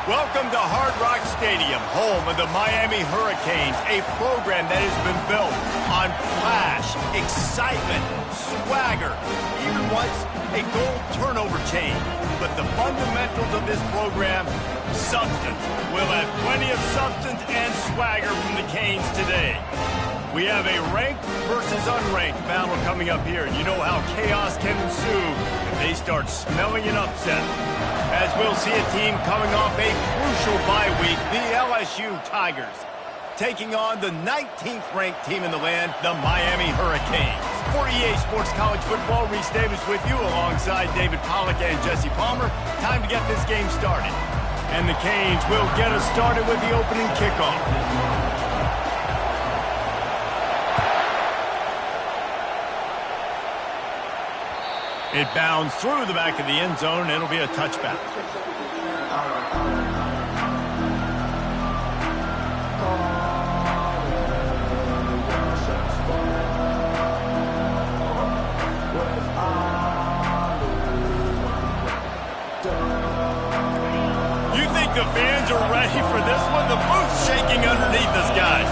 Welcome to Hard Rock Stadium, home of the Miami Hurricanes, a program that has been built on flash, excitement, swagger, even once a goal turnover chain. But the fundamentals of this program, substance. We'll have plenty of substance and swagger from the Canes today. We have a ranked versus unranked battle coming up here. You know how chaos can ensue if they start smelling an upset. As we'll see a team coming off a crucial bye week, the LSU Tigers, taking on the 19th ranked team in the land, the Miami Hurricanes. For EA Sports College Football, Reese Davis with you alongside David Pollack and Jesse Palmer. Time to get this game started. And the Canes will get us started with the opening kickoff. It bounds through the back of the end zone, and it'll be a touchback. You think the fans are ready for this one? The booth's shaking underneath us, guys.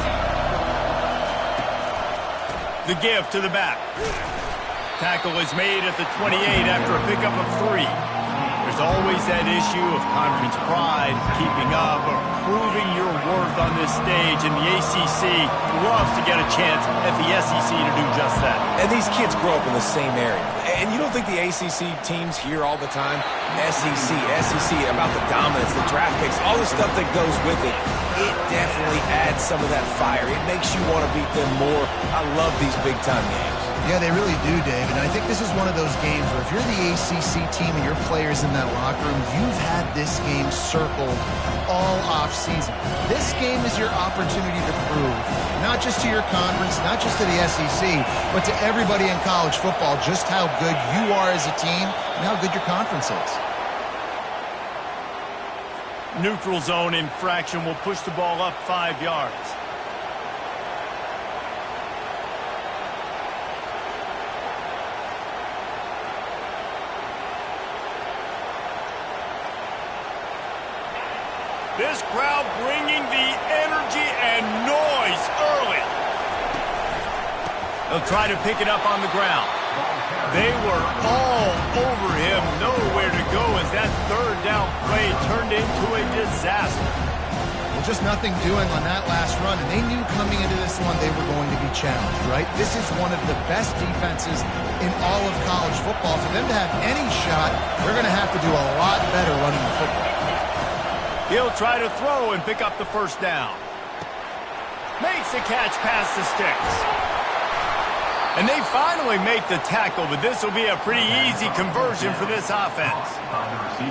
The give to the back. Tackle is made at the 28 after a pickup of 3. There's always that issue of conference pride, keeping up, or proving your worth on this stage, and the ACC loves to get a chance at the SEC to do just that. And these kids grow up in the same area. And you don't think the ACC teams hear all the time? SEC, about the dominance, the draft picks, all the stuff that goes with it. It definitely adds some of that fire. It makes you want to beat them more. I love these big-time games. Yeah, they really do, Dave. And I think this is one of those games where if you're the ACC team and your players in that locker room, you've had this game circled all offseason. This game is your opportunity to prove, not just to your conference, not just to the SEC, but to everybody in college football, just how good you are as a team and how good your conference is. Neutral zone infraction will push the ball up 5 yards. This crowd bringing the energy and noise early. They'll try to pick it up on the ground. They were all over him, nowhere to go as that third down play turned into a disaster. Well, just nothing doing on that last run, and they knew coming into this one they were going to be challenged, right? This is one of the best defenses in all of college football. For them to have any shot, they're going to have to do a lot better running the football. He'll try to throw and pick up the first down. Makes the catch past the sticks. And they finally make the tackle, but this will be a pretty easy conversion for this offense.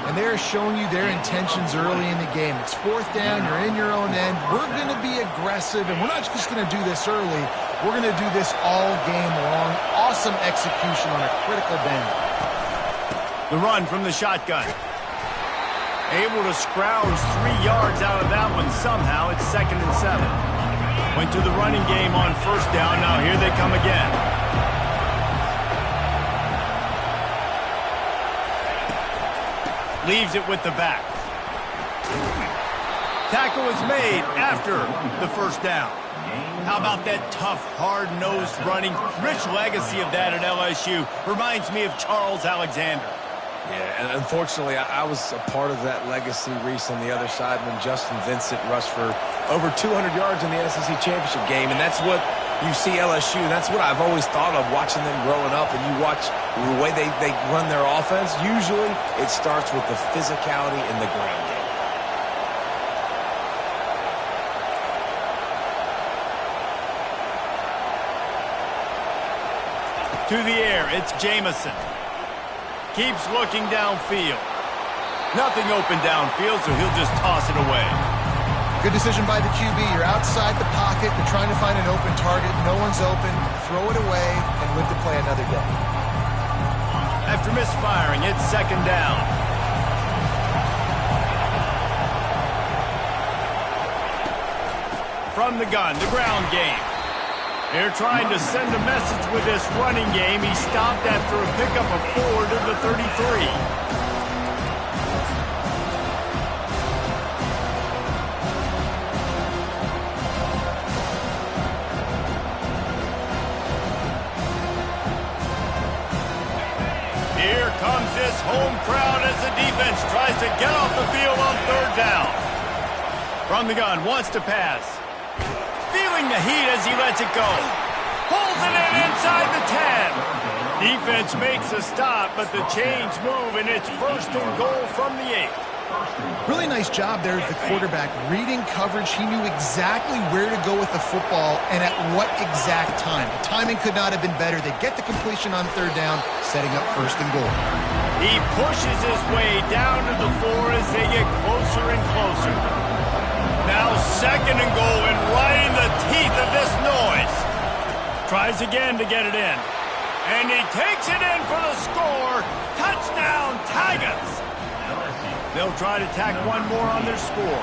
And they're showing you their intentions early in the game. It's fourth down, you're in your own end. We're going to be aggressive, and we're not just going to do this early. We're going to do this all game long. Awesome execution on a critical down. The run from the shotgun. Able to scrounge 3 yards out of that one somehow. It's 2nd and 7. Went to the running game on first down. Now here they come again. Leaves it with the back. Tackle is made after the first down. How about that tough, hard-nosed running? Rich legacy of that at LSU. Reminds me of Charles Alexander. Yeah, and unfortunately, I was a part of that legacy, Reese, on the other side when Justin Vincent rushed for over 200 yards in the SEC championship game, and that's what you see LSU, and that's what I've always thought of watching them growing up, and you watch the way they run their offense. Usually, it starts with the physicality in the ground game. To the air, it's Jamison. Keeps looking downfield. Nothing open downfield, so he'll just toss it away. Good decision by the QB. You're outside the pocket. You're trying to find an open target. No one's open. Throw it away and live to play another day. After misfiring, it's 2nd down. From the gun, the ground game. They're trying to send a message with this running game. He stopped after a pickup of 4 to the 33. this home crowd as the defense tries to get off the field on third down. From the gun, wants to pass. Feeling the heat as he lets it go. Pulls it in inside the 10. Defense makes a stop, but the chains move, and it's 1st and goal from the 8. Really nice job there as the quarterback. Reading coverage, he knew exactly where to go with the football and at what exact time. The timing could not have been better. They get the completion on third down, setting up 1st and goal. He pushes his way down to the 4 as they get closer and closer. Now 2nd and goal, and right in the teeth of this noise. Tries again to get it in. And he takes it in for the score. Touchdown, Tigers. They'll try to tack one more on their score.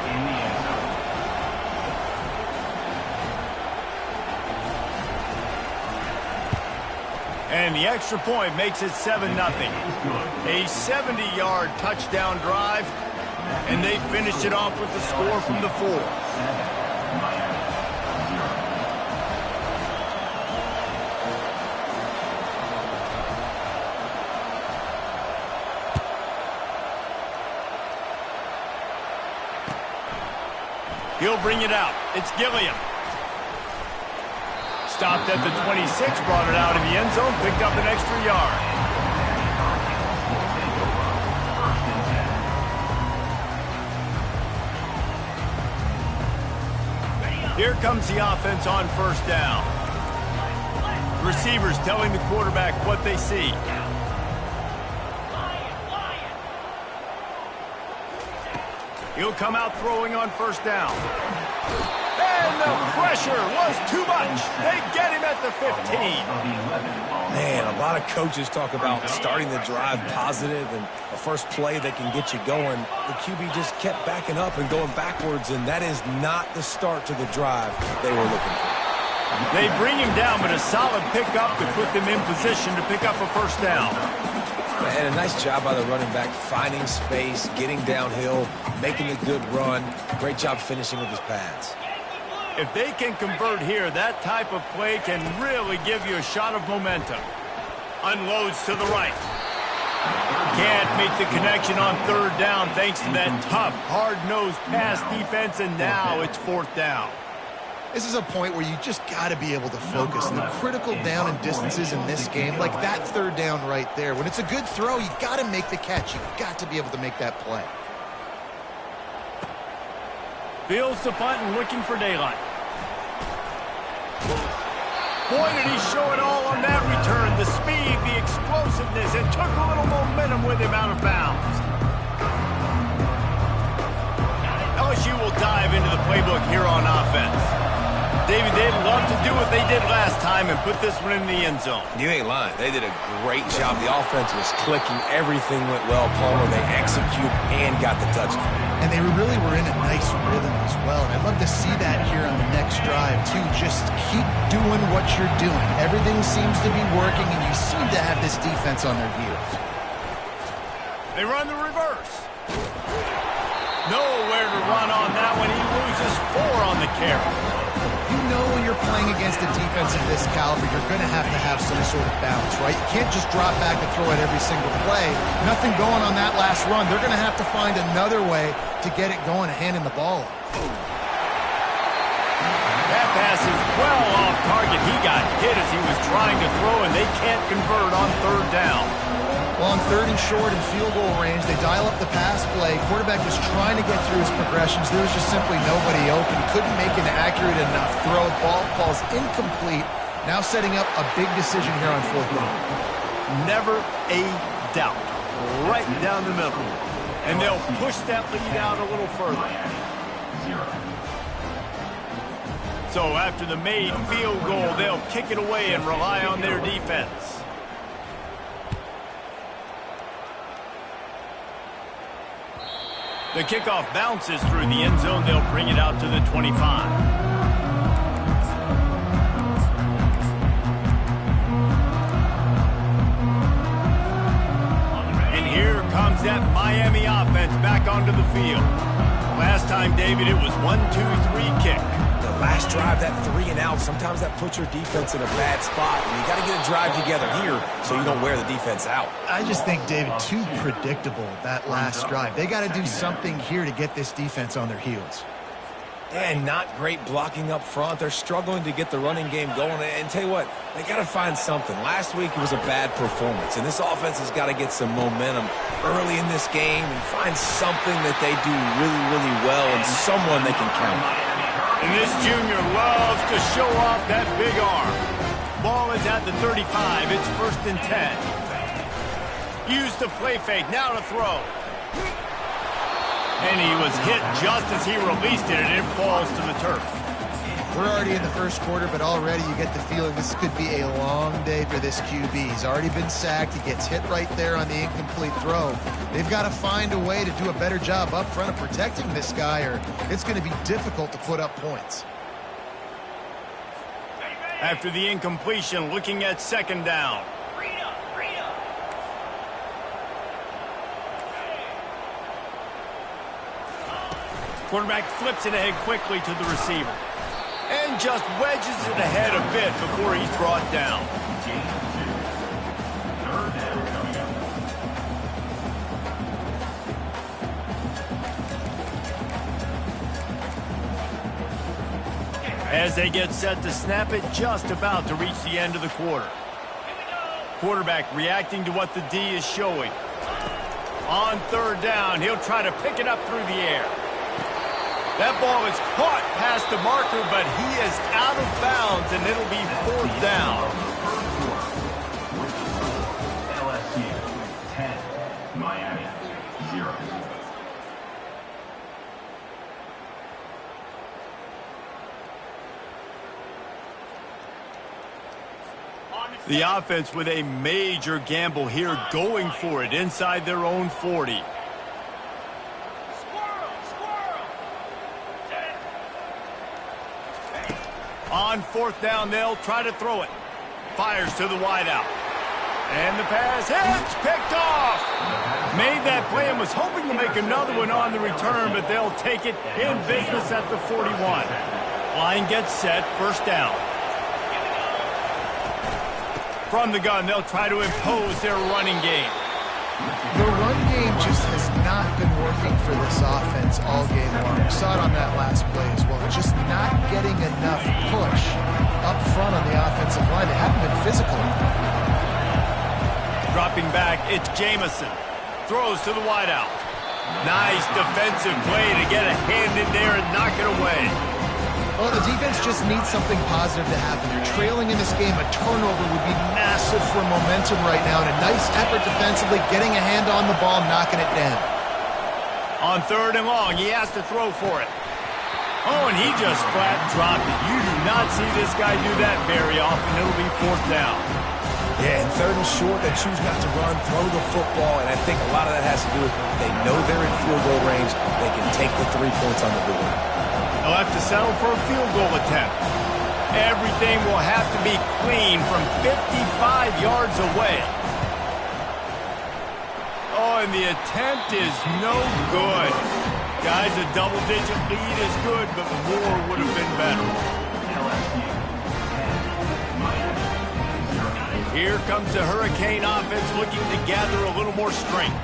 And the extra point makes it 7-0. A 70-yard touchdown drive, and they finished it off with the score from the 4. He'll bring it out. It's Gilliam. Stopped at the 26, brought it out of the end zone, picked up an extra yard. Here comes the offense on 1st down. Receivers telling the quarterback what they see. He'll come out throwing on 1st down. And the pressure was too much. They get him at the 15. Man, a lot of coaches talk about starting the drive positive and a first play that can get you going. The QB just kept backing up and going backwards, and that is not the start to the drive they were looking for. They bring him down, but a solid pickup to put them in position to pick up a 1st down. And a nice job by the running back, finding space, getting downhill, making a good run. Great job finishing with his pads. If they can convert here, that type of play can really give you a shot of momentum. Unloads to the right. Can't make the connection on 3rd down thanks to that tough, hard-nosed pass defense, and now it's 4th down. This is a point where you just got to be able to focus. And the critical down and distances in this game, like that 3rd down right there, when it's a good throw, you got to make the catch. You've got to be able to make that play. Fields the punt and looking for daylight. Boy, did he show it all on that return. The speed, the explosiveness, and took a little momentum with him out of bounds. LSU will dive into the playbook here on offense. David, they'd love to do what they did last time and put this one in the end zone. You ain't lying. They did a great job. The offense was clicking. Everything went well, Palmer. They executed and got the touchdown. And they really were in a nice rhythm as well. And I'd love to see that here on the next drive, too. Just keep doing what you're doing. Everything seems to be working, and you seem to have this defense on their heels. They run the reverse. Nowhere to run on that one. He loses 4 on the carry. You know when you're playing against a defense of this caliber, you're going to have some sort of balance, right? You can't just drop back and throw it every single play. Nothing going on that last run. They're going to have to find another way to get it going and handing the ball off. That pass is well off target. He got hit as he was trying to throw, and they can't convert on 3rd down. Well, on 3rd and short and field goal range, they dial up the pass play. Quarterback was trying to get through his progressions. There was just simply nobody open. Couldn't make an accurate enough throw. Ball falls incomplete. Now setting up a big decision here on 4th down. Never a doubt. Right down the middle. And they'll push that lead out a little further. So after the made field goal, they'll kick it away and rely on their defense. The kickoff bounces through the end zone. They'll bring it out to the 25. And here comes that Miami offense back onto the field. Last time, David, it was 1-2-3 kick. the last drive, that 3 and out, sometimes that puts your defense in a bad spot, and you got to get a drive together here so you don't wear the defense out. I just think, David, too predictable, that last drive. They got to do something here to get this defense on their heels. And not great blocking up front. They're struggling to get the running game going. And tell you what, they got to find something. Last week it was a bad performance, and this offense has got to get some momentum early in this game and find something that they do really, really well and someone they can count on. And this junior loves to show off that big arm. Ball is at the 35. It's 1st and 10. Use the play fake. Now to throw. And he was hit just as he released it, and it falls to the turf. We're already in the first quarter, but already you get the feeling this could be a long day for this QB. He's already been sacked. He gets hit right there on the incomplete throw. They've got to find a way to do a better job up front of protecting this guy, or it's going to be difficult to put up points. After the incompletion, looking at 2nd down. Quarterback flips it ahead quickly to the receiver. And just wedges it ahead a bit before he's brought down. As they get set to snap it, just about to reach the end of the quarter. Quarterback reacting to what the D is showing. On 3rd down, he'll try to pick it up through the air. That ball is caught past the marker, but he is out of bounds, and it'll be 4th down. LSU 10, Miami 0. The offense with a major gamble here, going for it inside their own 40. On 4th down, they'll try to throw it. Fires to the wideout. And the pass hits, picked off. Made that play and was hoping to make another one on the return, but they'll take it in business at the 41. Line gets set, 1st down. From the gun, they'll try to impose their running game. The run game just has not been working for this offense all game long. We saw it on that last play as well. Just not getting enough push up front on the offensive line. They haven't been physical. Dropping back, it's Jamison. Throws to the wideout. Nice defensive play to get a hand in there and knock it away. Well, the defense just needs something positive to happen. They're trailing in this game. A turnover would be massive for momentum right now. And a nice effort defensively, getting a hand on the ball, knocking it down. On 3rd and long, he has to throw for it. Oh, and he just flat dropped it. You do not see this guy do that very often. It'll be 4th down. Yeah, and 3rd and short, they choose not to run, throw the football, and I think a lot of that has to do with they know they're in field goal range. They can take the 3 points on the board. They'll have to settle for a field goal attempt. Everything will have to be clean from 55 yards away. Oh, and the attempt is no good. Guys, a double-digit lead is good, but more would have been better. Here comes the Hurricane offense looking to gather a little more strength.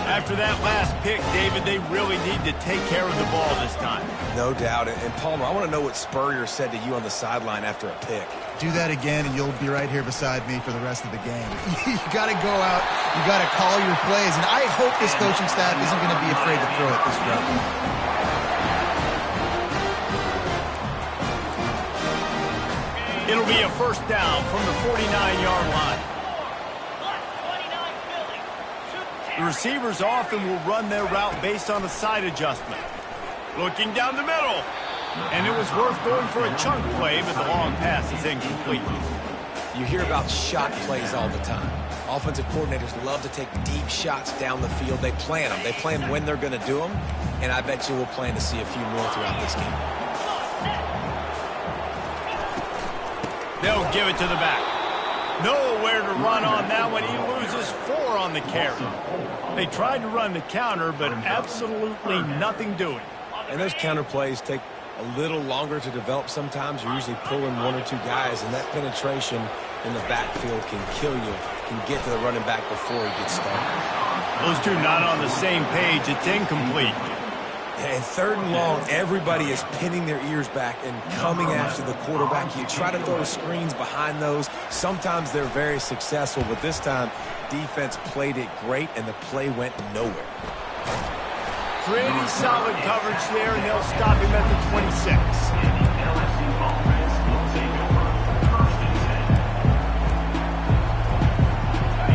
After that last pick, David, they really need to take care of the ball this time. No doubt. And Palmer, I want to know what Spurrier said to you on the sideline after a pick. Do that again, and you'll be right here beside me for the rest of the game. You got to go out. You got to call your plays. And I hope this coaching staff isn't going to be afraid to throw it this round. It'll be a 1st down from the 49-yard line. The receivers often will run their route based on a side adjustment. Looking down the middle. And it was worth going for a chunk play, but the long pass is incomplete. You hear about shot plays all the time. Offensive coordinators love to take deep shots down the field. They plan them. They plan when they're going to do them. And I bet you we'll plan to see a few more throughout this game. They'll give it to the back. Nowhere to run on that one. He loses 4 on the carry. They tried to run the counter, but absolutely nothing doing. And those counter plays take a little longer to develop sometimes. You're usually pulling one or two guys, and that penetration in the backfield can kill you, can get to the running back before he gets started. Those two not on the same page. It's incomplete. And 3rd and long, everybody is pinning their ears back and coming after the quarterback. You try to throw screens behind those. Sometimes they're very successful, but this time, defense played it great, and the play went nowhere. Pretty solid coverage there, and they'll stop him at the 26. LSU offense will take over 1st and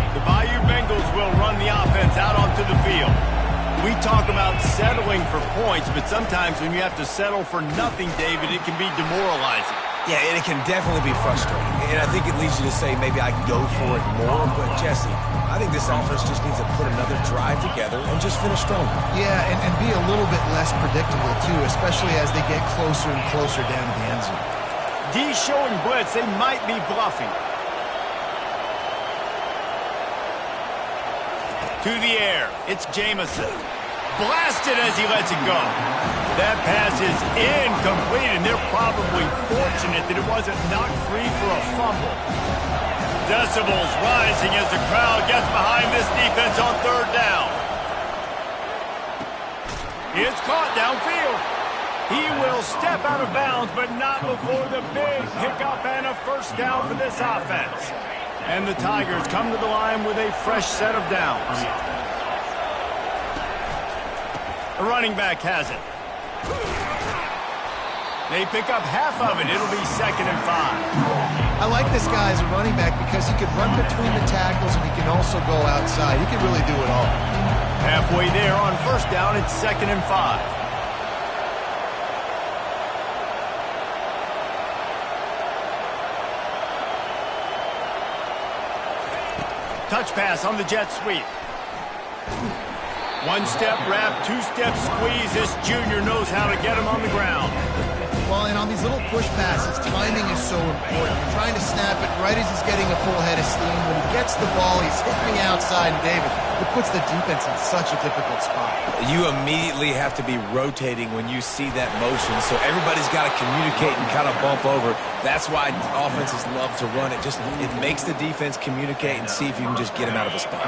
10. The Bayou Bengals will run the offense out onto the field. We talk about settling for points, but sometimes when you have to settle for nothing, David, it can be demoralizing. Yeah, and it can definitely be frustrating. And I think it leads you to say maybe I can go for it more. But, Jesse, I think this offense just needs to put another drive together and just finish stronger. Yeah, and be a little bit less predictable, too, especially as they get closer and closer down to the end zone. D showing blitz. They might be bluffing. To the air. It's Jamison. Blasted as he lets it go. That pass is incomplete, and they're probably fortunate that it wasn't knocked free for a fumble. Decibels rising as the crowd gets behind this defense on 3rd down. It's caught downfield. He will step out of bounds, but not before the big pickup and a 1st down for this offense. And the Tigers come to the line with a fresh set of downs. The running back has it. They pick up half of it. It'll be 2nd and 5. I like this guy as a running back because he can run between the tackles and he can also go outside. He can really do it all. Halfway there on 1st down, it's 2nd and 5. Touch pass on the jet sweep. 1-step wrap, 2-step squeeze. This junior knows how to get him on the ground. Well, and on these little push passes, timing is so important. You're trying to snap it right as he's getting a full head of steam. When he gets the ball, he's hitting the outside, and David, it puts the defense in such a difficult spot. You immediately have to be rotating when you see that motion, so everybody's got to communicate and kind of bump over. That's why offenses love to run it. It makes the defense communicate and see if you can just get him out of a spot.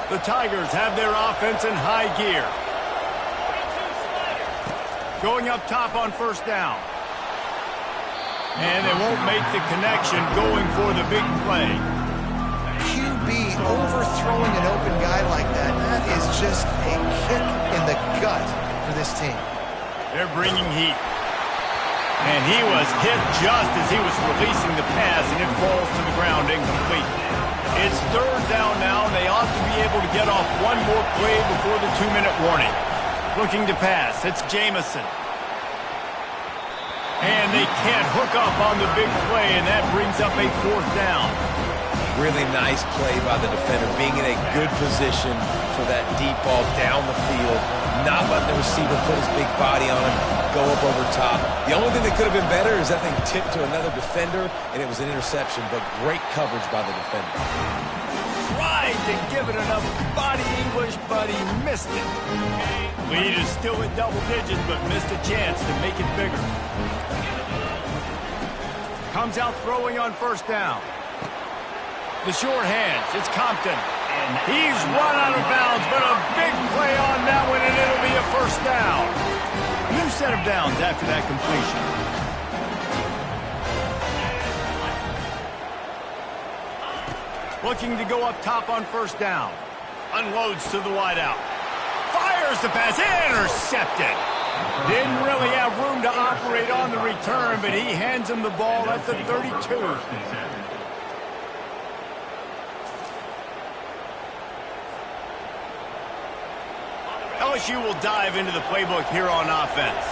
The Tigers have their offense in high gear. Going up top on 1st down. And they won't make the connection going for the big play. QB overthrowing an open guy like that, that is just a kick in the gut for this team. They're bringing heat. And he was hit just as he was releasing the pass, and it falls to the ground incomplete. It's 3rd down now, and they ought to be able to get off one more play before the 2-minute warning. Looking to pass, it's Jamison. And they can't hook up on the big play, and that brings up a 4th down. Really nice play by the defender, being in a good position for that deep ball down the field, not letting the receiver put his big body on him, go up over top. The only thing that could have been better is that thing tipped to another defender, and it was an interception, but great coverage by the defender. Tried to give it enough body English, but he missed it. Lead is still in double digits, but missed a chance to make it bigger. Comes out throwing on 1st down. The short hands, it's Compton. He's run out of bounds, but a big play on that one, and it'll be a 1st down. New set of downs after that completion. Looking to go up top on 1st down. Unloads to the wideout. Fires the pass, intercepted. Didn't really have room to operate on the return, but he hands him the ball at the 32. LSU will dive into the playbook here on offense.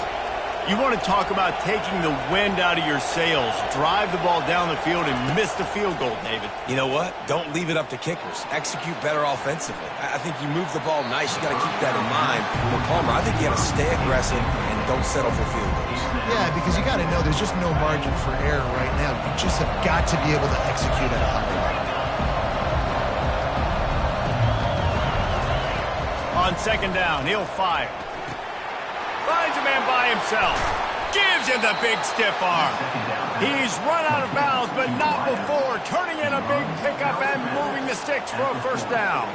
You want to talk about taking the wind out of your sails. Drive the ball down the field and miss the field goal, David. You know what? Don't leave it up to kickers. Execute better offensively. I think you move the ball nice. You got to keep that in mind. But Palmer, I think you got to stay aggressive and don't settle for field goals. Yeah, because you got to know there's just no margin for error right now. You just have got to be able to execute at a high level. On 2nd down, he'll fire. Finds a man by himself. Gives him the big stiff arm. He's run out of bounds, but not before turning in a big pickup and moving the sticks for a first down.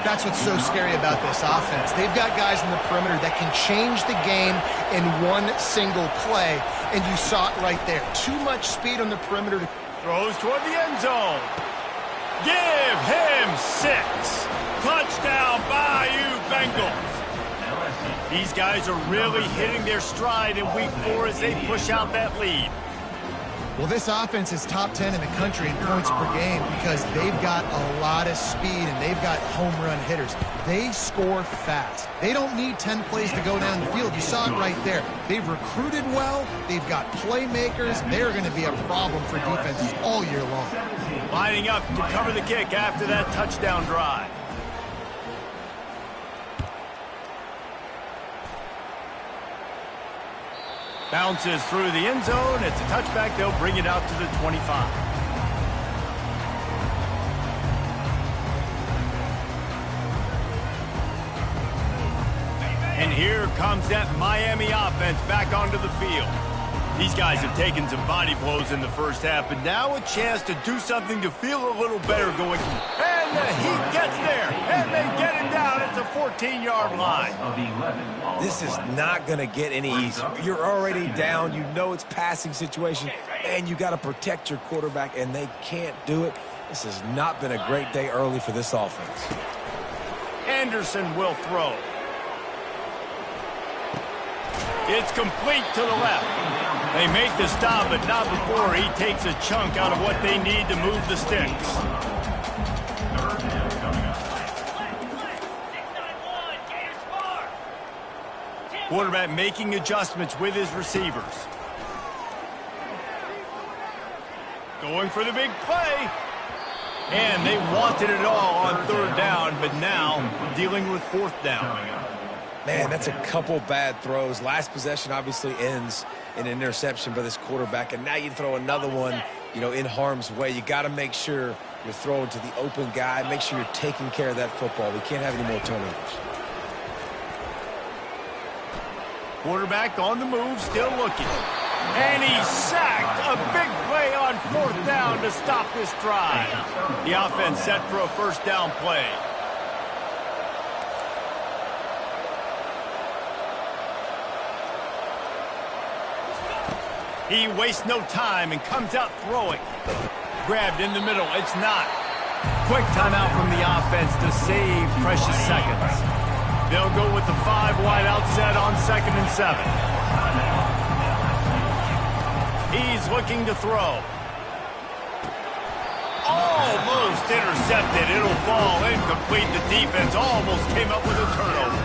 That's what's so scary about this offense. They've got guys in the perimeter that can change the game in one single play, and you saw it right there. Too much speed on the perimeter. Throws toward the end zone. Give him 6. Touchdown, Bayou Bengals. These guys are really hitting their stride in week 4 as they push out that lead. Well, this offense is top 10 in the country in points per game because they've got a lot of speed and they've got home run hitters. They score fast. They don't need 10 plays to go down the field. You saw it right there. They've recruited well. They've got playmakers. They're going to be a problem for defenses all year long. Lining up to cover the kick after that touchdown drive. Bounces through the end zone. It's a touchback. They'll bring it out to the 25. And here comes that Miami offense back onto the field. These guys have taken some body blows in the first half, but now a chance to do something to feel a little better going. And the Heat gets there, and they get it down at the 14-yard line. This is not going to get any easier. You're already down. You know it's passing situation, and you got to protect your quarterback, and they can't do it. This has not been a great day early for this offense. Anderson will throw. It's complete to the left. They make the stop, but not before he takes a chunk out of what they need to move the sticks. Quarterback making adjustments with his receivers. Going for the big play. And they wanted it all on 3rd down, but now dealing with 4th down. Man, that's a couple bad throws. Last possession obviously ends in an interception by this quarterback, and now you throw another one, in harm's way. You got to make sure you're throwing to the open guy. Make sure you're taking care of that football. We can't have any more turnovers. Quarterback on the move, still looking. And he's sacked. A big play on 4th down to stop this drive. The offense set for a first down play. He wastes no time and comes out throwing. Grabbed in the middle. It's not. Quick timeout from the offense to save precious seconds. They'll go with the 5 wide out set on 2nd and 7. He's looking to throw. Almost intercepted. It'll fall incomplete. The defense almost came up with a turnover.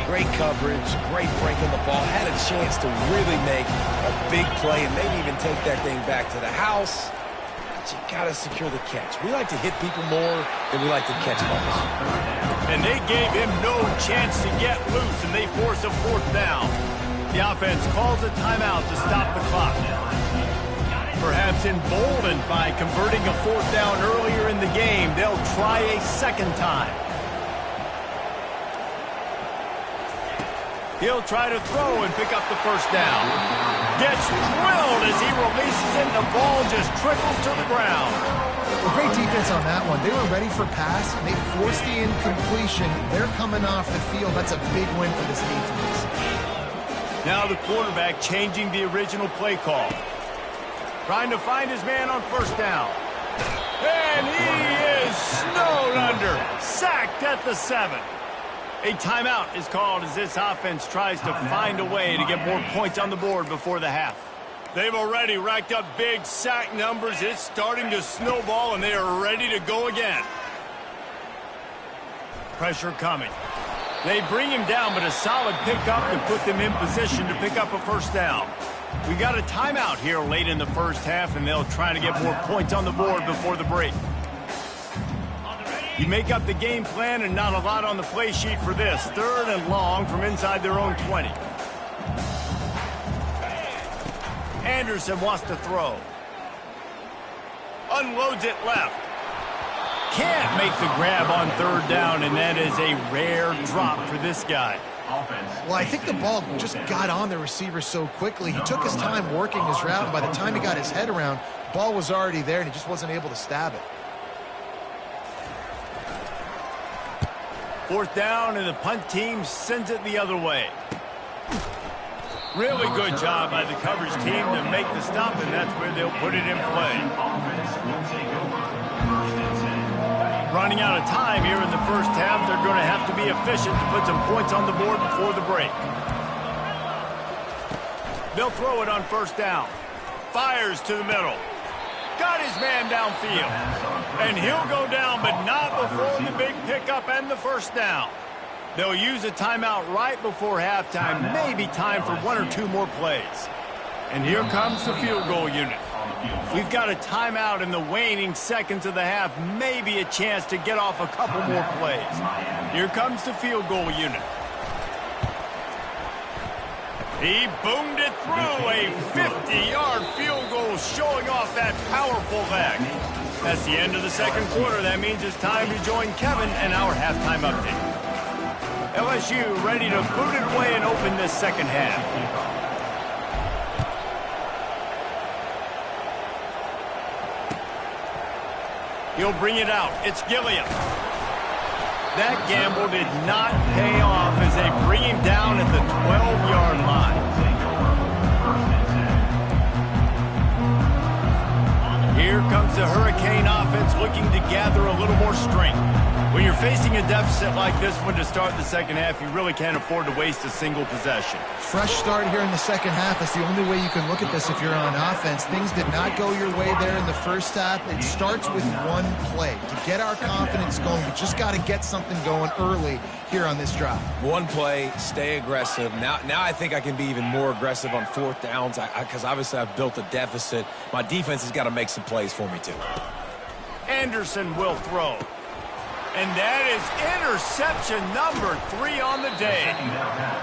Great coverage, great break on the ball. Had a chance to really make a big play and maybe even take that thing back to the house. But you got to secure the catch. We like to hit people more than we like to catch balls. And they gave him no chance to get loose, and they force a 4th down. The offense calls a timeout to stop the clock. Perhaps emboldened by converting a 4th down earlier in the game, they'll try a 2nd time. He'll try to throw and pick up the first down. Gets drilled as he releases it, and the ball just trickles to the ground. Well, great defense on that one. They were ready for pass, and they forced the incompletion. They're coming off the field. That's a big win for this defense. Now the quarterback changing the original play call. Trying to find his man on 1st down. And he is snowed under. Sacked at the 7. A timeout is called as this offense tries to find a way to get more points on the board before the half. They've already racked up big sack numbers. It's starting to snowball, and they are ready to go again. Pressure coming. They bring him down, but a solid pickup to put them in position to pick up a first down. We got a timeout here late in the first half, and they'll try to get more points on the board before the break. You make up the game plan and not a lot on the play sheet for this. 3rd and long from inside their own 20. Anderson wants to throw. Unloads it left. Can't make the grab on 3rd down, and that is a rare drop for this guy. Well, I think the ball just got on the receiver so quickly. He took his time working his route, and by the time he got his head around, the ball was already there, and he just wasn't able to stab it. Fourth down, and the punt team sends it the other way. Really good job by the coverage team to make the stop, and that's where they'll put it in play. Running out of time here in the first half, they're going to have to be efficient to put some points on the board before the break. They'll throw it on first down. Fires to the middle. Got his man downfield. And he'll go down, but not before the big pickup and the first down. They'll use a timeout right before halftime, maybe time for one or two more plays. And here comes the field goal unit. We've got a timeout in the waning seconds of the half, maybe a chance to get off a couple more plays. Here comes the field goal unit. He boomed it through, a 50-yard field goal showing off that powerful leg. That's the end of the second quarter. That means it's time to join Kevin and our halftime update. LSU ready to boot it away and open this second half. He'll bring it out. It's Gilliam. That gamble did not pay off as they bring him down at the 12-yard line. Here comes the Hurricane offense looking to gather a little more strength. When you're facing a deficit like this one to start the second half, you really can't afford to waste a single possession. Fresh start here in the second half. That's the only way you can look at this if you're on offense. Things did not go your way there in the first half. It starts with one play. To get our confidence going, we just got to get something going early here on this drive. One play, stay aggressive. Now I think I can be even more aggressive on fourth downs because obviously I've built a deficit. My defense has got to make some plays for me too. Anderson will throw. And that is interception number 3 on the day.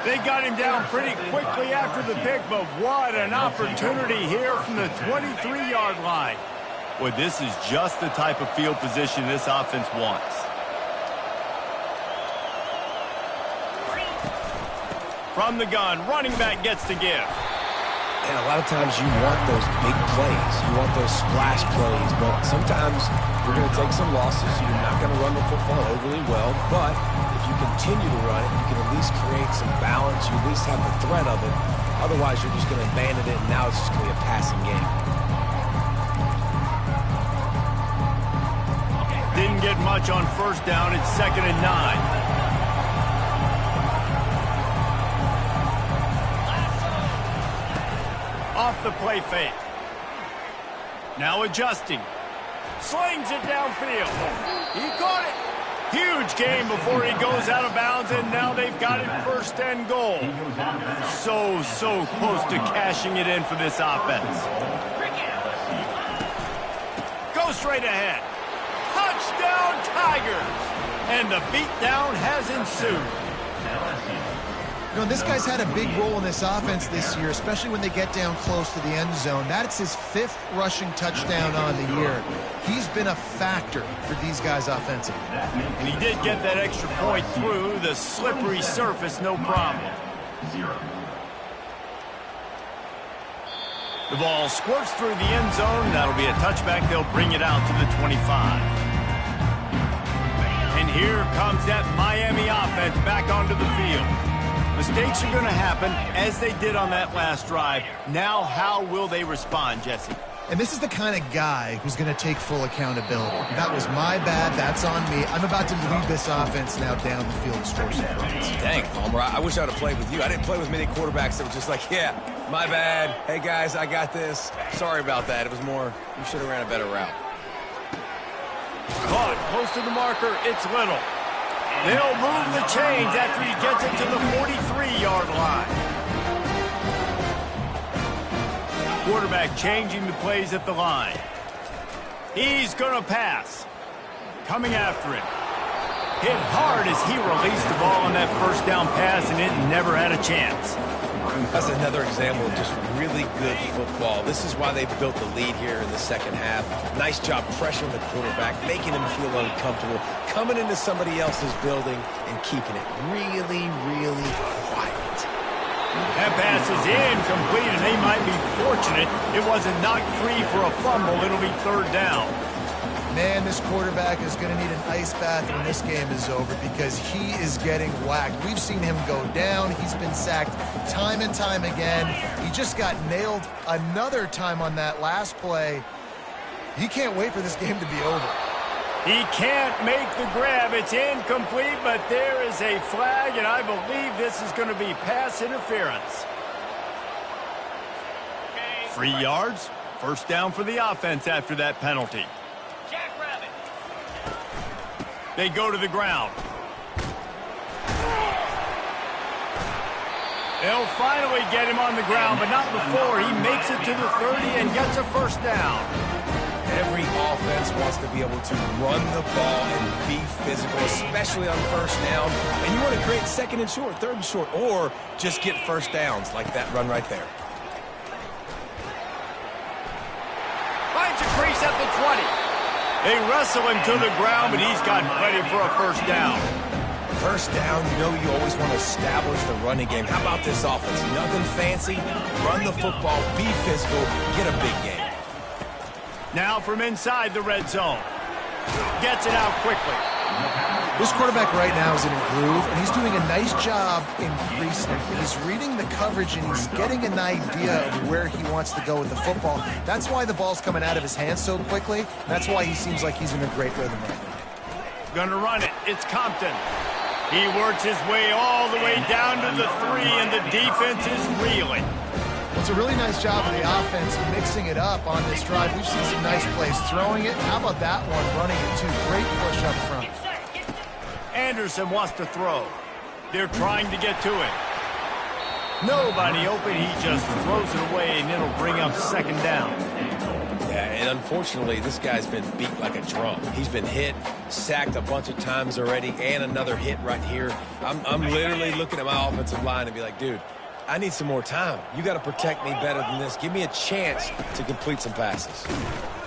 They got him down pretty quickly after the pick, but what an opportunity here from the 23-yard line. Boy, this is just the type of field position this offense wants. From the gun, running back gets to give. And a lot of times you want those big plays. You want those splash plays, but sometimes you're going to take some losses. You're not going to run the football overly well, but if you continue to run it, you can at least create some balance. You at least have the threat of it. Otherwise, you're just going to abandon it, and now it's just going to be a passing game. Didn't get much on first down. It's 2nd and 9. Off the play fake. Now adjusting. Slings it downfield. He caught it. Huge game before he goes out of bounds, and now they've got it 1st and goal. So close to cashing it in for this offense. Go straight ahead. Touchdown Tigers. And the beatdown has ensued. You know, this guy's had a big role in this offense this year, especially when they get down close to the end zone. That's his 5th rushing touchdown on the year. He's been a factor for these guys offensively. And he did get that extra point through the slippery surface, no problem. The ball squirts through the end zone. That'll be a touchback. They'll bring it out to the 25. And here comes that Miami offense back onto the field. Mistakes are going to happen, as they did on that last drive. Now, how will they respond, Jesse? And this is the kind of guy who's going to take full accountability. That was my bad. That's on me. I'm about to lead this offense now down the field and score some points. Dang, Palmer, I wish I would have played with you. I didn't play with many quarterbacks that were just like, yeah, my bad. Hey, guys, I got this. Sorry about that. It was more, you should have ran a better route. Caught close to the marker. It's Little. They'll move the chains after he gets it to the 43-yard line. Quarterback changing the plays at the line. He's going to pass. Coming after him. Hit hard as he released the ball on that first down pass, and it never had a chance. That's another example of just really good football. This is why they built the lead here in the second half. Nice job pressuring the quarterback, making him feel uncomfortable, coming into somebody else's building and keeping it really, really quiet. That pass is incomplete, and they might be fortunate it wasn't knocked free for a fumble. It'll be third down. Man, this quarterback is going to need an ice bath when this game is over because he is getting whacked. We've seen him go down. He's been sacked time and time again. He just got nailed another time on that last play. He can't wait for this game to be over. He can't make the grab. It's incomplete, but there is a flag, and I believe this is going to be pass interference. 3 yards, first down for the offense after that penalty. They go to the ground. They'll finally get him on the ground, but not before he makes it to the 30 and gets a first down. Every offense wants to be able to run the ball and be physical, especially on first down. And you want to create second and short, third and short, or just get first downs like that run right there. Finds a crease at the 20. They wrestle him to the ground, but he's gotten ready for a first down. First down, you know you always want to establish the running game. How about this offense? Nothing fancy. Run the football, be physical, get a big game. Now from inside the red zone. Gets it out quickly. This quarterback right now is in a groove, and he's doing a nice job in creasing. He's reading the coverage, and he's getting an idea of where he wants to go with the football. That's why the ball's coming out of his hands so quickly. That's why he seems like he's in a great rhythm right now. Gonna run it. It's Compton. He works his way all the way down to the 3, and the defense is reeling. It's a really nice job of the offense mixing it up on this drive. We've seen some nice plays throwing it. How about that one, running it too? Great push up front. Anderson wants to throw. They're trying to get to it. Nobody open. He just throws it away, and it'll bring up second down. Yeah, and unfortunately, this guy's been beat like a drum. He's been hit, sacked a bunch of times already, and another hit right here. I'm literally looking at my offensive line and be like, dude, I need some more time. You got to protect me better than this. Give me a chance to complete some passes.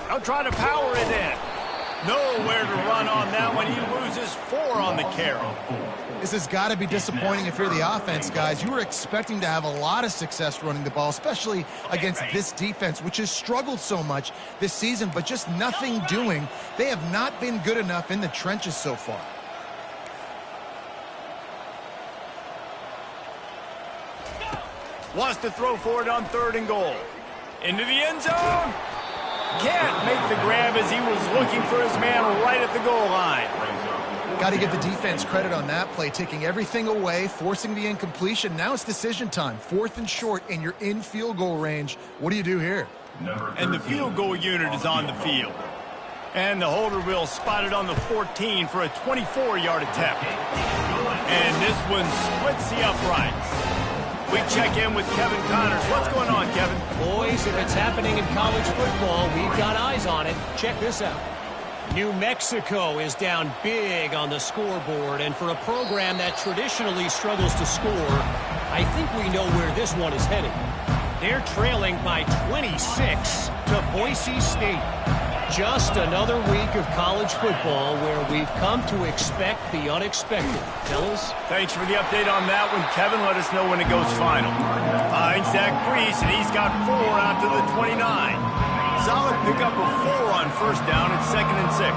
I'll try to power it in. Nowhere to run on that one. He loses 4 on the carry. This has got to be disappointing if you're the offense, guys. You were expecting to have a lot of success running the ball, especially against this defense, which has struggled so much this season, but just nothing doing. They have not been good enough in the trenches so far. Wants to throw for it on 3rd and goal. Into the end zone. Can't make the grab as he was looking for his man right at the goal line. Got to give the defense credit on that play, taking everything away, forcing the incompletion. Now it's decision time. 4th and short, and you're in field goal range. What do you do here? And the field goal unit is on the field. And the holder will spot it on the 14 for a 24-yard attempt. And this one splits the uprights. We check in with Kevin Connors. What's going on, Kevin? Boys, if it's happening in college football, we've got eyes on it. Check this out. New Mexico is down big on the scoreboard, and for a program that traditionally struggles to score, I think we know where this one is heading. They're trailing by 26 to Boise State. Just another week of college football where we've come to expect the unexpected. Fellas? Thanks for the update on that one, Kevin. Let us know when it goes final. Finds that crease, and he's got 4 out to the 29. Solid pickup of 4 on first down at 2nd and 6.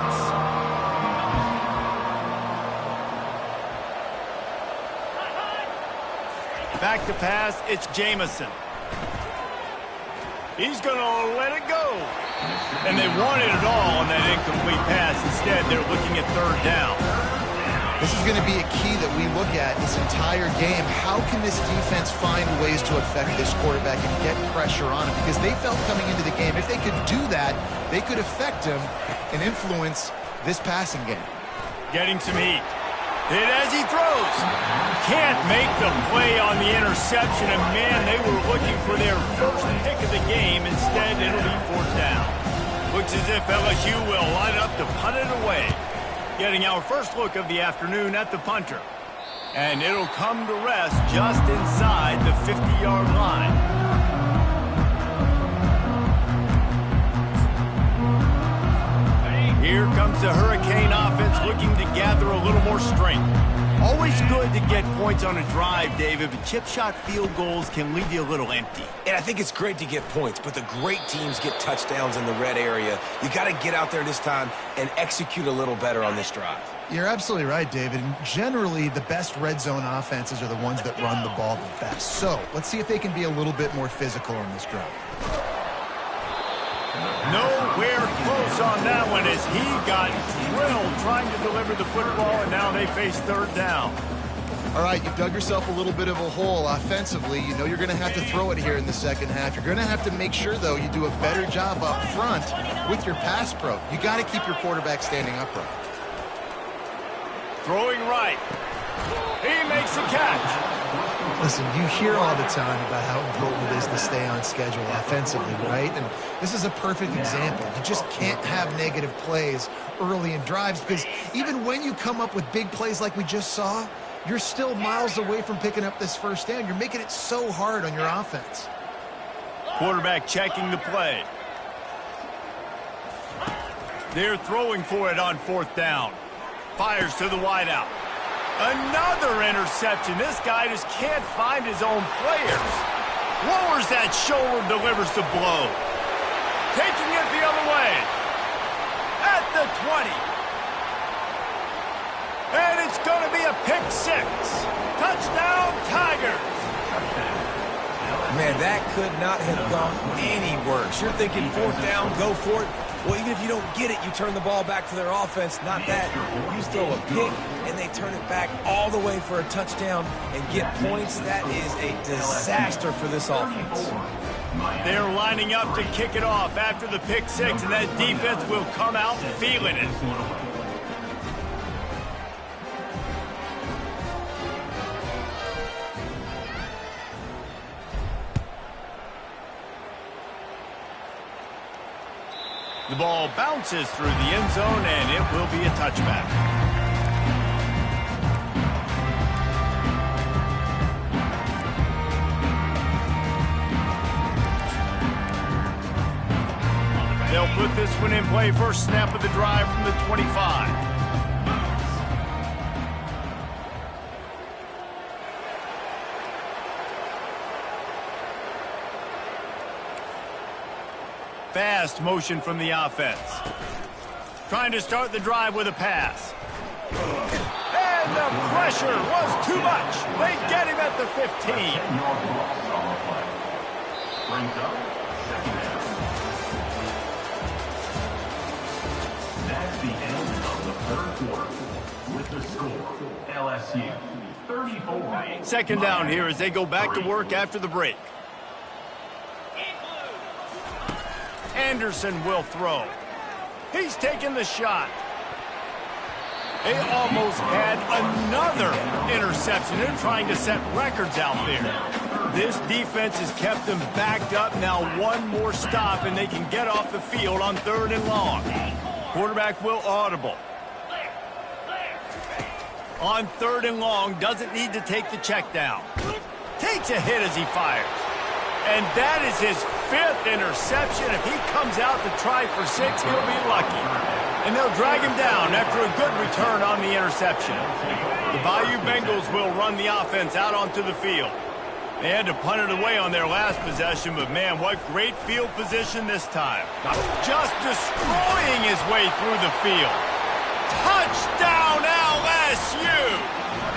Back to pass, it's Jamison. He's going to let it go. And they wanted it all on that incomplete pass. Instead, they're looking at 3rd down. This is going to be a key that we look at this entire game. How can this defense find ways to affect this quarterback and get pressure on him? Because they felt coming into the game, if they could do that, they could affect him and influence this passing game. Getting some heat. Hit as he throws. Can't make the play on the interception. And, man, they were looking for their first pick of the game. Instead, it'll be 4th down. Looks as if LSU will line up to punt it away. Getting our first look of the afternoon at the punter. And it'll come to rest just inside the 50-yard line. Here comes the Hurricane offense looking to gather a little more strength. Always good to get points on a drive, David, but chip shot field goals can leave you a little empty. And I think it's great to get points, but the great teams get touchdowns in the red area. You got to get out there this time and execute a little better on this drive. You're absolutely right, David. And generally, the best red zone offenses are the ones that run the ball the best. So let's see if they can be a little bit more physical on this drive. Nowhere close on that one as he got drilled trying to deliver the football, and now they face third down. All right, you've dug yourself a little bit of a hole offensively. You know you're going to have to throw it here in the second half. You're going to have to make sure, though, you do a better job up front with your pass pro. You got to keep your quarterback standing upright. Throwing right. He makes a catch. Listen, you hear all the time about how important it is to stay on schedule offensively, right? And this is a perfect example. You just can't have negative plays early in drives because even when you come up with big plays like we just saw, you're still miles away from picking up this first down. You're making it so hard on your offense. Quarterback checking the play. They're throwing for it on fourth down. Fires to the wideout. Another interception. This guy just can't find his own players. Lowers that shoulder, delivers the blow. Taking it the other way. At the 20. And it's going to be a pick six. Touchdown, Tigers. Man, that could not have gone any worse. You're thinking fourth down, go for it. Well, even if you don't get it, you turn the ball back to their offense. Not that. You throw a pick, and they turn it back all the way for a touchdown and get points. That is a disaster for this offense. They're lining up to kick it off after the pick six, and that defense will come out feeling it. The ball bounces through the end zone, and it will be a touchback. They'll put this one in play. First snap of the drive from the 25. Fast motion from the offense. Trying to start the drive with a pass. And the pressure was too much. They get him at the 15. Brings up second down. That's the end of the third quarter. With the score, LSU 34. Second down here as they go back to work after the break. Anderson will throw. He's taking the shot. They almost had another interception. They're trying to set records out there. This defense has kept them backed up. Now one more stop, and they can get off the field on third and long. Quarterback will audible. On third and long, doesn't need to take the check down. Takes a hit as he fires. And that is his fifth interception. If he comes out to try for six, he'll be lucky. And they'll drag him down after a good return on the interception. The Bayou Bengals will run the offense out onto the field. They had to punt it away on their last possession, but man, what great field position this time. Just destroying his way through the field. Touchdown LSU!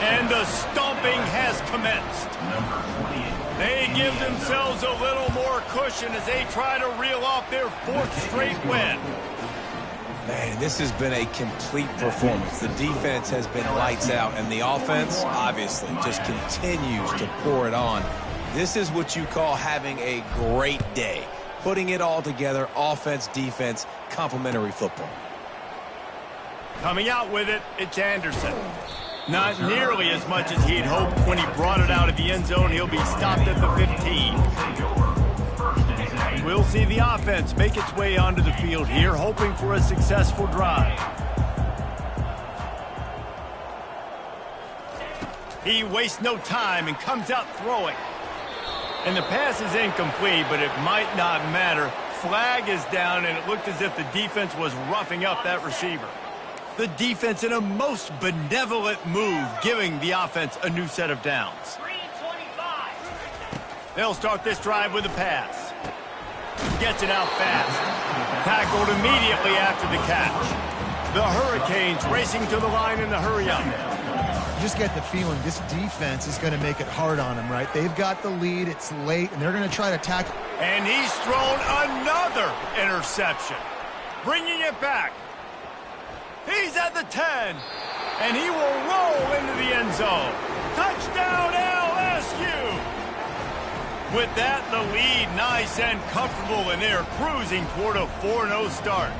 And the stomping has commenced. They give themselves a little more cushion as they try to reel off their fourth straight win. Man, this has been a complete performance. The defense has been lights out, and the offense, obviously, just continues to pour it on. This is what you call having a great day. Putting it all together, offense, defense, complementary football. Coming out with it, it's Anderson. Not nearly as much as he'd hoped when he brought it out of the end zone. He'll be stopped at the 15. We'll see the offense make its way onto the field here, hoping for a successful drive. He wastes no time and comes out throwing. And the pass is incomplete, but it might not matter. Flag is down, and it looked as if the defense was roughing up that receiver. The defense in a most benevolent move, giving the offense a new set of downs. They'll start this drive with a pass. Gets it out fast. Tackled immediately after the catch. The Hurricanes racing to the line in the hurry-up. You just get the feeling this defense is going to make it hard on them, right? They've got the lead. It's late, and they're going to try to tackle. And he's thrown another interception. Bringing it back. He's at the 10. And he will roll into the end zone. Touchdown, LSU! With that, the lead nice and comfortable, and they're cruising toward a 4-0 start.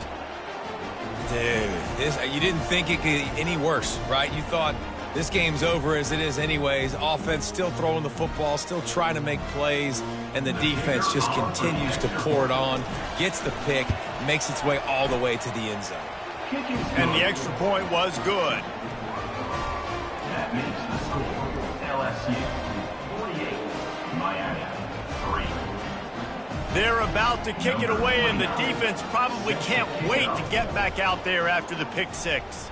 Dude, you didn't think it could get any worse, right? You thought this game's over as it is anyways. Offense still throwing the football, still trying to make plays, and the defense just continues to pour it on, gets the pick, makes its way all the way to the end zone. And the extra point was good. That makes the score LSU 48, Miami 3. They're about to kick it away, and the defense probably can't wait to get back out there after the pick six.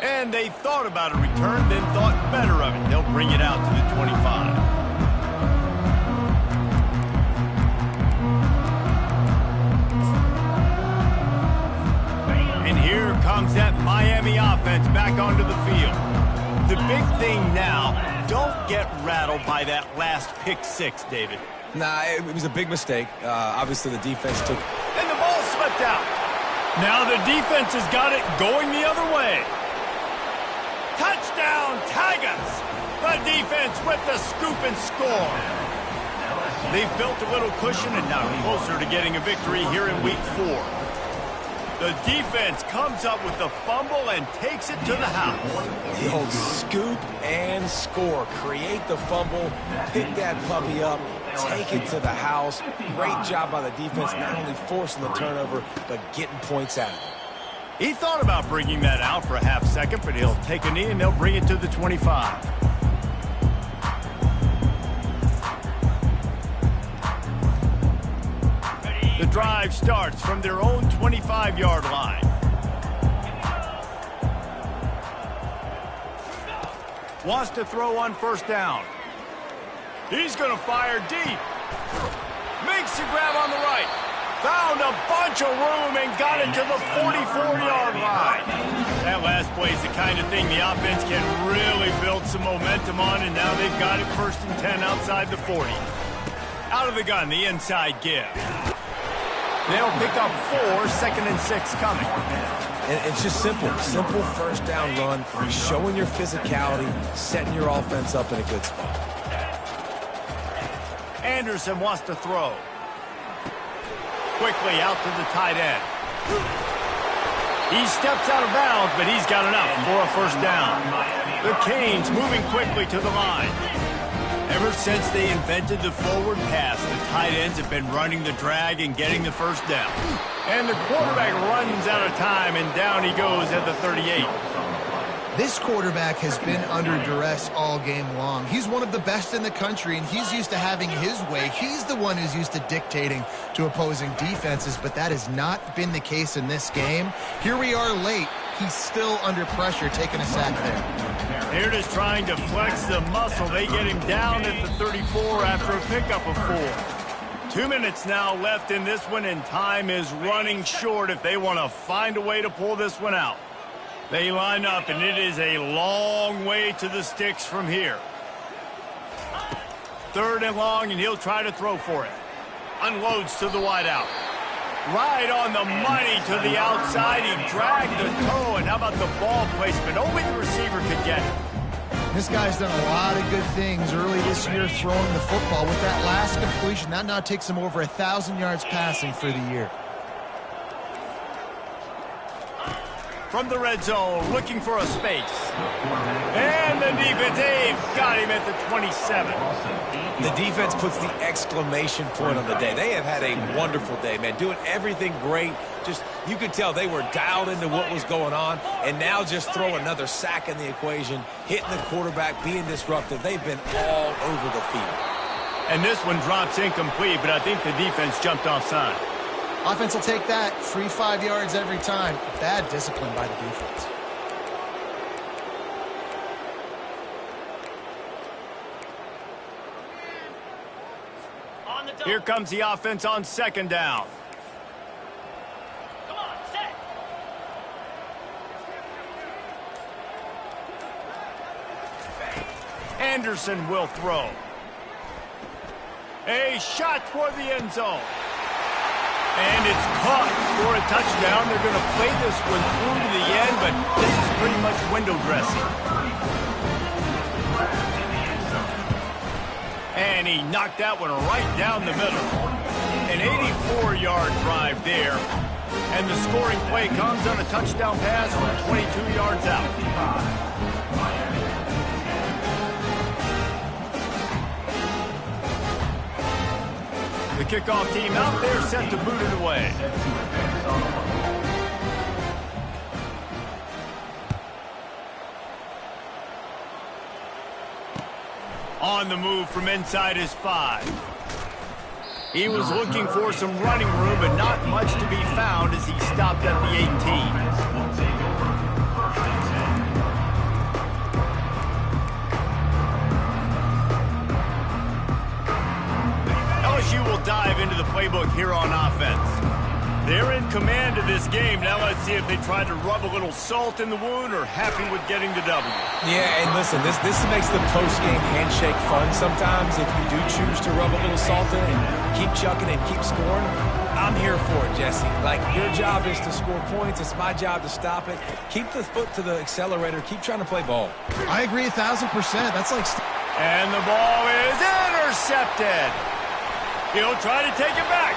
And they thought about a return, then thought better of it. They'll bring it out to the 25. And here comes that Miami offense back onto the field. The big thing now, don't get rattled by that last pick six, David. Nah, it was a big mistake. Obviously, the defense took... And the ball slipped out. Now the defense has got it going the other way. Touchdown, Tigers! The defense with the scoop and score. They've built a little cushion and now closer to getting a victory here in Week 4. The defense comes up with the fumble and takes it to the house. The old scoop and score. Create the fumble, pick that puppy up, take it to the house. Great job by the defense, not only forcing the turnover, but getting points out of it. He thought about bringing that out for a half second, but he'll take a knee and they'll bring it to the 25. The drive starts from their own 25-yard line. Wants to throw on first down. He's going to fire deep. Makes the grab on the right. Found a bunch of room and got it to the 44-yard line. That last play is the kind of thing the offense can really build some momentum on, and now they've got it 1st and 10 outside the 40. Out of the gun, the inside give. They'll pick up 4, 2nd and 6 coming. And it's just simple first down run, showing your physicality, setting your offense up in a good spot. Anderson wants to throw. Quickly out to the tight end. He steps out of bounds, but he's got enough for a first down. The Canes moving quickly to the line. Ever since they invented the forward pass, the tight ends have been running the drag and getting the first down. And the quarterback runs out of time, and down he goes at the 38. This quarterback has been under duress all game long. He's one of the best in the country, and he's used to having his way. He's the one who's used to dictating to opposing defenses, but that has not been the case in this game. Here we are late. He's still under pressure, taking a sack there. They're just trying to flex the muscle. They get him down at the 34 after a pickup of 4. 2 minutes now left in this one, and time is running short if they want to find a way to pull this one out. They line up, and it is a long way to the sticks from here. 3rd and long, and he'll try to throw for it. Unloads to the wideout. Right on the money to the outside. He dragged the toe, and how about the ball placement? Only the receiver could get it. This guy's done a lot of good things early this year throwing the football. With that last completion, that now takes him over 1,000 yards passing for the year. from the red zone, looking for a space. And the defense, they've got him at the 27. The defense puts the exclamation point on the day. They have had a wonderful day, man, doing everything great. Just, you could tell they were dialed into what was going on, and now just throw another sack in the equation, hitting the quarterback, being disruptive. They've been all over the field. And this one drops incomplete, but I think the defense jumped offside. Offense will take that. Free 5 yards every time. Bad discipline by the defense. Here comes the offense on second down. Come on, set. Anderson will throw. A shot toward the end zone. And it's caught for a touchdown. They're going to play this one through to the end, but this is pretty much window dressing. And he knocked that one right down the middle. An 84-yard drive there. And the scoring play comes on a touchdown pass from 22 yards out. The kickoff team out there set to boot it away. On the move from inside his 5. He was looking for some running room, but not much to be found as he stopped at the 18. LSU will dive into the playbook here on offense. They're in command of this game. Now let's see if they try to rub a little salt in the wound or happy with getting the W. Yeah, and listen, this makes the post-game handshake fun sometimes if you do choose to rub a little salt in and keep chucking and keep scoring. I'm here for it, Jesse. Like, your job is to score points. It's my job to stop it. Keep the foot to the accelerator. Keep trying to play ball. I agree 1,000%. That's like... And the ball is intercepted. He'll try to take it back.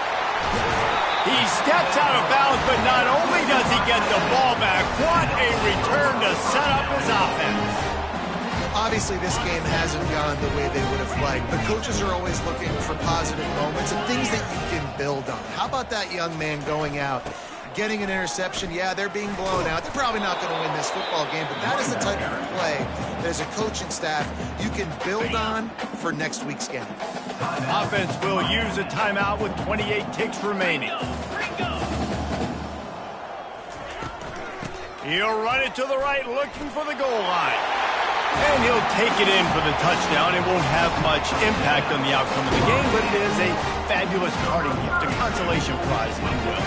He steps out of bounds, but not only does he get the ball back, what a return to set up his offense. Obviously, this game hasn't gone the way they would have liked, but coaches are always looking for positive moments and things that you can build on. How about that young man going out, getting an interception? Yeah, they're being blown out. They're probably not going to win this football game, but that is the type of play that as a coaching staff you can build on for next week's game. Offense will use a timeout with 28 ticks remaining. He'll run it to the right, looking for the goal line. And he'll take it in for the touchdown. It won't have much impact on the outcome of the game, but it is a fabulous parting gift, a consolation prize, if you will.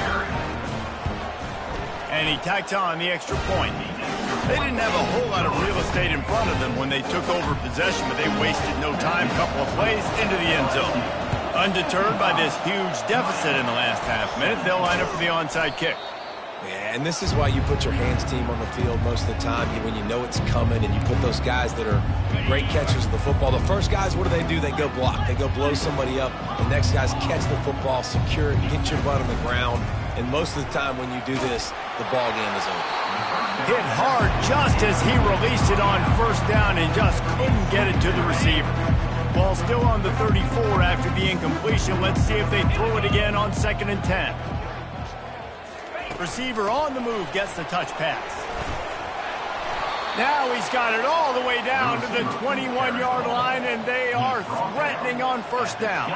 And he tacked on the extra point. They didn't have a whole lot of real estate in front of them when they took over possession, but they wasted no time, couple of plays into the end zone. Undeterred by this huge deficit in the last half minute, they'll line up for the onside kick. Yeah, and this is why you put your hands team on the field most of the time when you know it's coming, and you put those guys that are great catchers of the football. The first guys, what do? They go block. They go blow somebody up. The next guys catch the football, secure it, get your butt on the ground. And most of the time when you do this, the ball game is over. Hit hard just as he released it on first down and just couldn't get it to the receiver. Ball still on the 34 after the incompletion. Let's see if they throw it again on 2nd and 10. Receiver on the move gets the touch pass. Now he's got it all the way down to the 21-yard line, and they are threatening on first down.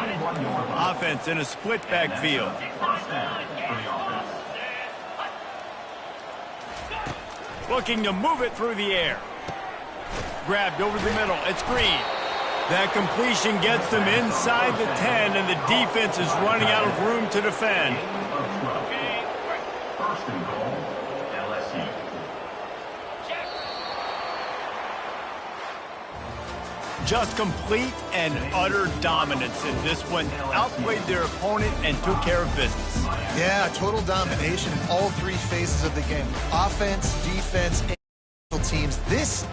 Offense in a split backfield. Looking to move it through the air. Grabbed over the middle. It's Green. That completion gets them inside the 10, and the defense is running out of room to defend. First and goal, LSU. Just complete and utter dominance in this one. Outplayed their opponent and took care of business. Yeah, total domination in all three phases of the game. Offense, defense, and special teams. This team